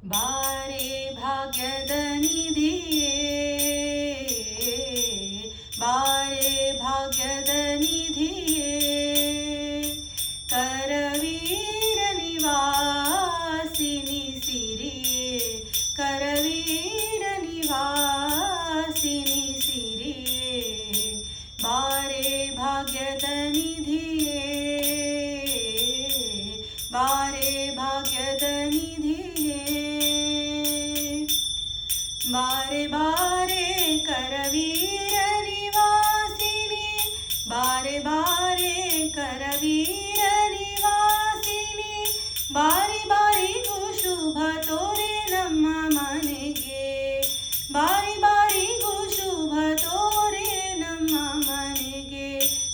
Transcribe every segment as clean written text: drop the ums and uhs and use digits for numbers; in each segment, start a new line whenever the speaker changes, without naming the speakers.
ಬಾರೆ ಭಾಗ್ಯದ ನಿಧಿಯೇ, ಬಾರೆ ಭಾಗ್ಯದ ನಿಧಿಯೇ, ಕರವೀರ ನಿವಾಸಿನಿ ಸಿರಿಯೇ, ಕರವೀರ ನಿವಾಸಿನಿ ಸಿರಿಯೇ, ಬಾರೆ ಭಾಗ್ಯದ ನಿಧಿಯೇ, ಬಾರೆ ಭಾಗ್ಯದ ನಿಧಿಯೇ. ಬಾರೆ ಬಾರೆ ಕರವೀರ ನಿವಾಸಿನಿ, ಬಾರೆ ಬಾರೆ ಕರವೀರ ನಿವಾಸಿನಿ, ಬಾರಿ ಬಾರಿಗೂ ಶುಭ ತೋರೆ ನಮ್ಮ ಮನೆಗೆ, ಬಾರಿ ಬಾರಿಗೂ ಶುಭ ತೋರೆ ನಮ್ಮ ಮನೆಗೆ,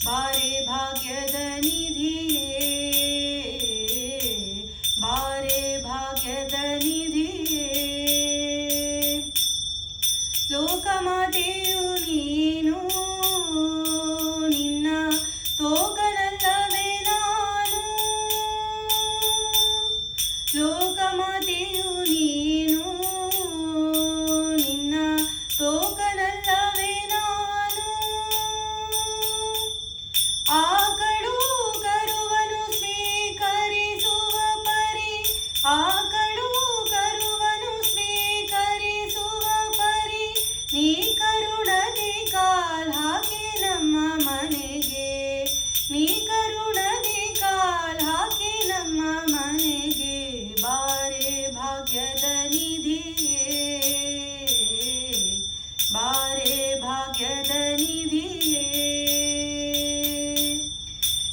ಬಾರೆ ಭಾಗ್ಯದ ನಿಧಿಯೇ, ಬಾರೆ ಭಾಗ್ಯದ ನಿಧಿಯೇ. ಲೋಕಮಾತೆಯು ನೀನು, ನಿನ್ನ ತೋಕನಲ್ಲವೇ ನಾನು, ಲೋಕಮಾತೆಯು ನೀನು, ನಿನ್ನ ತೋಕನಲ್ಲವೇ ನಾನು, ಆಕಳು ಕರುವನು ಸ್ವೀಕರಿಸುವ ಪರಿ, ಆಕಳು ಕರುವನು ಸ್ವೀಕರಿಸುವ ಪರಿ, ನೀ ಕರುಣದಿ ಕಾಲ್ ಹಾಕಿ ನಮ್ಮ ಮನೆಗೆ, ನೀ ಕರುಣದಿ ಕಾಲ್ ಹಾಕಿ ನಮ್ಮ ಮನೆಗೆ, ಬಾರೆ ಭಾಗ್ಯದ ನಿಧಿಯೇ, ಬಾರೆ ಭಾಗ್ಯದ ನಿಧಿಯೇ.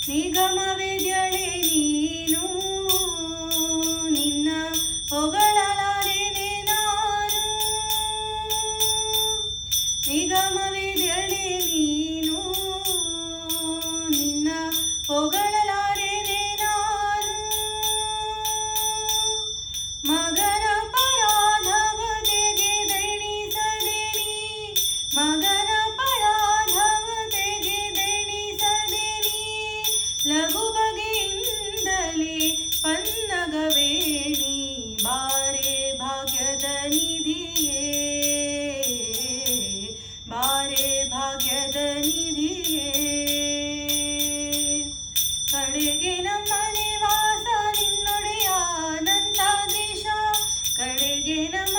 ನಿಗಮವಿದ್ಯಳೆ ನೀನು, ನಿನ್ನ ಹೊಗಳಲಾರೆನೆ ನಾನು, ನಿಗಮವಿದ್ಯಳೆ ನೀನು, ನಿನ್ನ ಹೊಗಳಲಾರೆನೆ ನಾನು, ಮಗನ ಪರಾಧವ ತೆಗೆದೆಣಿಸದೆ ನೀ, ಮಗನ ಪರಾಧವ ತೆಗೆದೆಣಿಸದೆ ನೀ, ಲಘು ಬಗೆಯಿಂದಲೇ ಪನ್ನಗವೇಣಿ, ಬಾರೆ ಭಾಗ್ಯದ ನಿಧಿಯೇ, ಬಾರೆ ಭಾಗ್ಯದ ನಿಧಿಯೇ. ಕಡೆಗೆ ನಮ್ಮ ನಿವಾಸ ನಿನ್ನೊಡೆಯ ಅನಂತಾಧೀಶ, ಕಡೆಗೆ ನಮ್ಮ